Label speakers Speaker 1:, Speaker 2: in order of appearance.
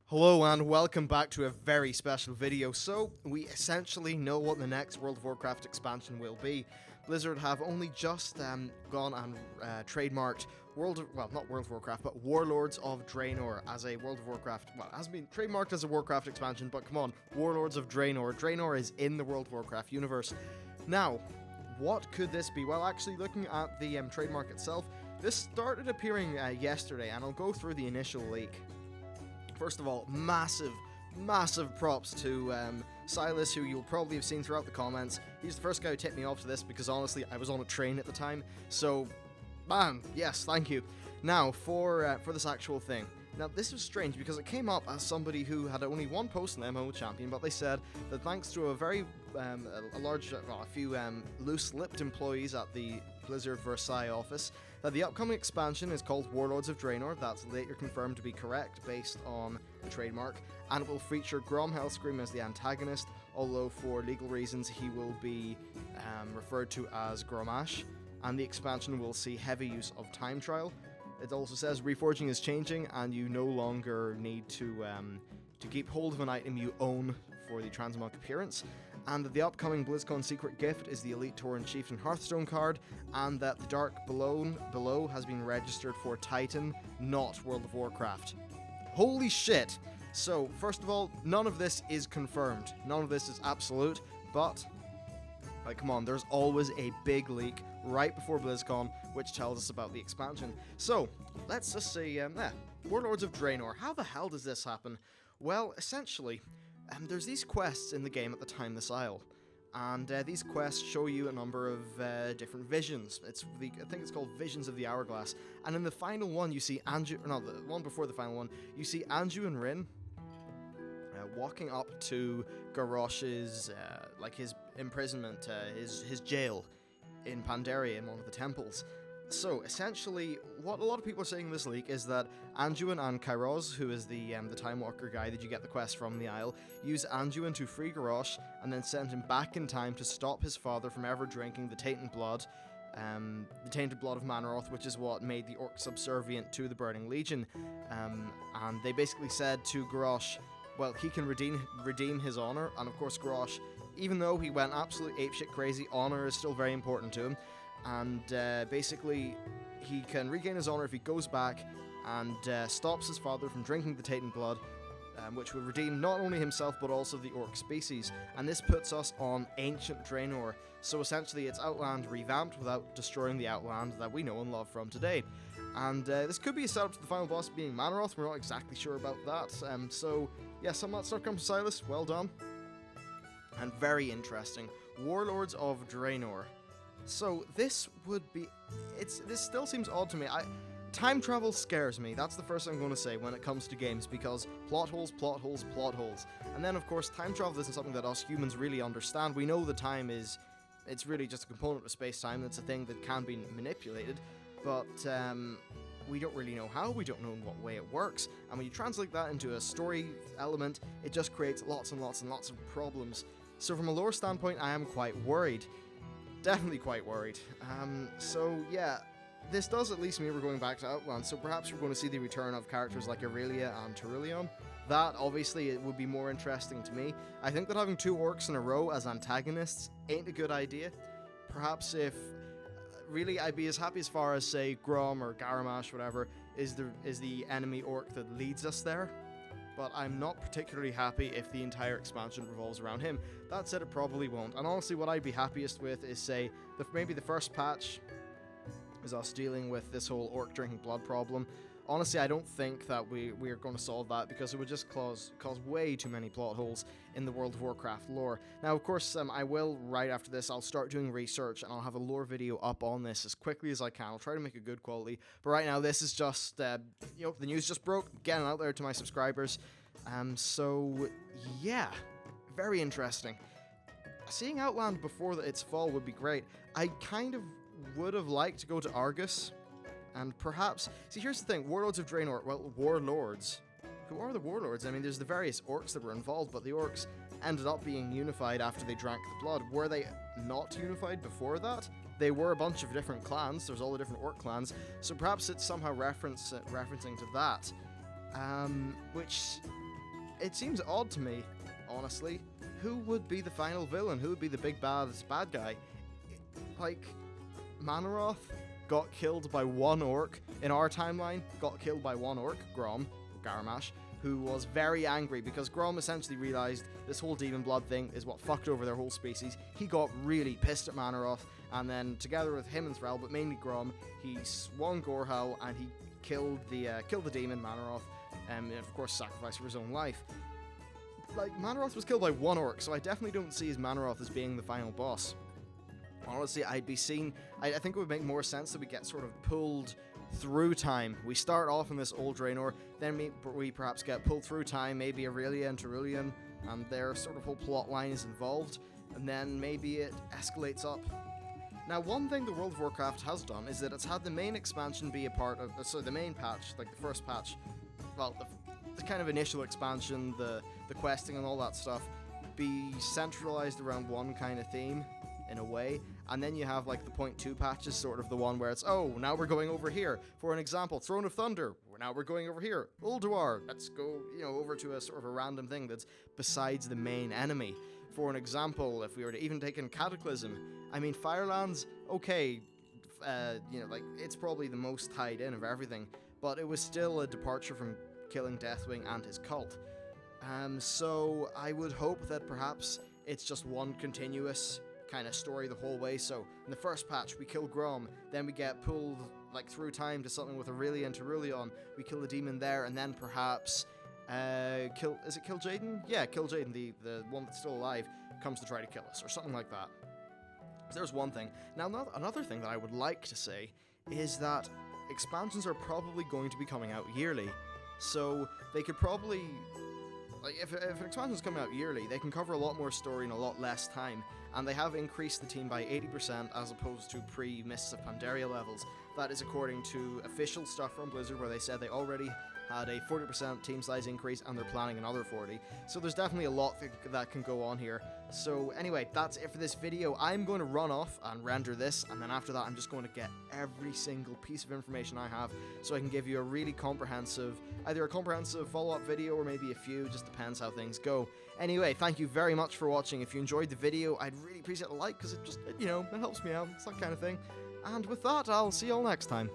Speaker 1: Hello and welcome back to a very special video. So, we essentially know what the next World of Warcraft expansion will be. Blizzard have only just gone and trademarked not World of Warcraft, but Warlords of Draenor as a World of Warcraft, well, it hasn't been trademarked as a Warcraft expansion, but come on, Warlords of Draenor. Draenor is in the World of Warcraft universe. Now, what could this be? Well, actually, looking at the trademark itself, this started appearing yesterday, and I'll go through the initial leak. First of all, massive props to Silas, who you'll probably have seen throughout the comments. He's the first guy who tipped me off to this because honestly, I was on a train at the time. So, man, yes, thank you. Now, for this actual thing. Now, this was strange because it came up as somebody who had only one post in mmo-champion, but they said that thanks to a very a few loose-lipped employees at the Blizzard Versailles office, that the upcoming expansion is called Warlords of Draenor. That's later confirmed to be correct based on the trademark, and it will feature Grom Hellscream as the antagonist, although for legal reasons he will be referred to as Gromash, and the expansion will see heavy use of time trial. It also says reforging is changing, and you no longer need to keep hold of an item you own for the transmog appearance, and that the upcoming BlizzCon secret gift is the Elite Tauren Chieftain Hearthstone card, and that the Dark below has been registered for Titan, not World of Warcraft. Holy shit! So, first of all, none of this is confirmed. None of this is absolute, but like, come on, there's always a big leak right before BlizzCon, which tells us about the expansion. So, let's just see, Warlords of Draenor. How the hell does this happen? Well, essentially, there's these quests in the game at the time this isle, and these quests show you a number of different visions. I think it's called Visions of the Hourglass, and in the final one, you see the one before the final one, you see Anju and Rin walking up to Garrosh's, his imprisonment, his jail in Pandaria in one of the temples. So, essentially, what a lot of people are saying in this leak is that Anduin and Kairos, who is the Time Walker guy that you get the quest from the Isle, use Anduin to free Garrosh and then send him back in time to stop his father from ever drinking the tainted blood of Manoroth, which is what made the orcs subservient to the Burning Legion. And they basically said to Garrosh, well, he can redeem his honor, and of course Garrosh, even though he went absolute apeshit crazy, honor is still very important to him, and basically he can regain his honor if he goes back and stops his father from drinking the tainted blood, which will redeem not only himself but also the orc species, and this puts us on ancient Draenor, so essentially it's Outland revamped without destroying the Outland that we know and love from today. And this could be a setup to the final boss being Manoroth. We're not exactly sure about that, so yeah, some of that stuff comes from Silas, well done. And very interesting, Warlords of Draenor. So this would be, this still seems odd to me. Time travel scares me, that's the first thing I'm going to say when it comes to games, because plot holes. And then of course time travel isn't something that us humans really understand. We know the time it's really just a component of space-time, that's a thing that can be manipulated, but we don't really know how, we don't know in what way it works, and when you translate that into a story element, it just creates lots and lots of problems. So from a lore standpoint, I am quite worried. Definitely quite worried. So yeah, this does at least mean we're going back to Outland, so perhaps we're going to see the return of characters like Aurelia and Terillion. That, obviously, it would be more interesting to me. I think that having two orcs in a row as antagonists ain't a good idea. Perhaps if... Really, I'd be as happy as far as, say, Grom or Garamash, whatever, is the enemy orc that leads us there. But I'm not particularly happy if the entire expansion revolves around him. That said, it probably won't. And honestly, what I'd be happiest with is, say, maybe the first patch is us dealing with this whole orc drinking blood problem. Honestly, I don't think that we are going to solve that, because it would just cause way too many plot holes in the World of Warcraft lore. Now, of course, I will, right after this, I'll start doing research, and I'll have a lore video up on this as quickly as I can. I'll try to make a good quality, but right now, this is just, the news just broke, getting out there to my subscribers. So, yeah, very interesting. Seeing Outland before its fall would be great. I kind of would have liked to go to Argus, and perhaps... See, here's the thing, Warlords of Draenor, well, Warlords. Who are the Warlords? I mean, there's the various orcs that were involved, but the orcs ended up being unified after they drank the blood. Were they not unified before that? They were a bunch of different clans, there's all the different orc clans, so perhaps it's somehow referencing to that. Which it seems odd to me, honestly. Who would be the final villain? Who would be the big bad guy? Like, Manaroth got killed by one orc in our timeline, got killed by one orc, Grom, Garamash, who was very angry because Grom essentially realized this whole demon blood thing is what fucked over their whole species. He got really pissed at Manaroth, and then together with him and Thrall, but mainly Grom, he swung Gorhau and he killed the demon Manaroth, and of course sacrificed for his own life. Like, Manaroth was killed by one orc, so I definitely don't see Manaroth as being the final boss. Honestly, I think it would make more sense that we get sort of pulled through time. We start off in this old Draenor, then we perhaps get pulled through time, maybe Aurelia and Terulian, and their sort of whole plot line is involved, and then maybe it escalates up. Now, one thing the World of Warcraft has done is that it's had the main expansion be a part of, so the main patch, like the first patch, well, the kind of initial expansion, the questing and all that stuff, be centralized around one kind of theme, in a way, and then you have like the 0.2 patches, sort of the one where it's, oh, now we're going over here. For an example, Throne of Thunder, now we're going over here. Ulduar, let's go, over to a sort of a random thing that's besides the main enemy. For an example, if we were to even take in Cataclysm, I mean, Firelands, okay, like, it's probably the most tied in of everything, but it was still a departure from killing Deathwing and his cult. So I would hope that perhaps it's just one continuous kind of story the whole way. So in the first patch we kill Grom, then we get pulled like through time to something with Aurelia and Terulian, we kill the demon there, and then perhaps Kill Jaden? Yeah, Kill Jaden, the one that's still alive, comes to try to kill us, or something like that. So there's one thing. Now another thing that I would like to say is that expansions are probably going to be coming out yearly, so they could probably, like, if an expansion is coming out yearly, they can cover a lot more story in a lot less time, and they have increased the team by 80% as opposed to pre-Mists of Pandaria levels. That is according to official stuff from Blizzard, where they said they already had a 40% team size increase and they're planning another 40. So there's definitely a lot that can go on here. So anyway, that's it for this video. I'm going to run off and render this, and then after that I'm just going to get every single piece of information I have so I can give you a really comprehensive, either a comprehensive follow-up video or maybe a few, just depends how things go. Anyway, thank you very much for watching. If you enjoyed the video, I'd really appreciate a like, because it just, it helps me out. It's that kind of thing. And with that, I'll see you all next time.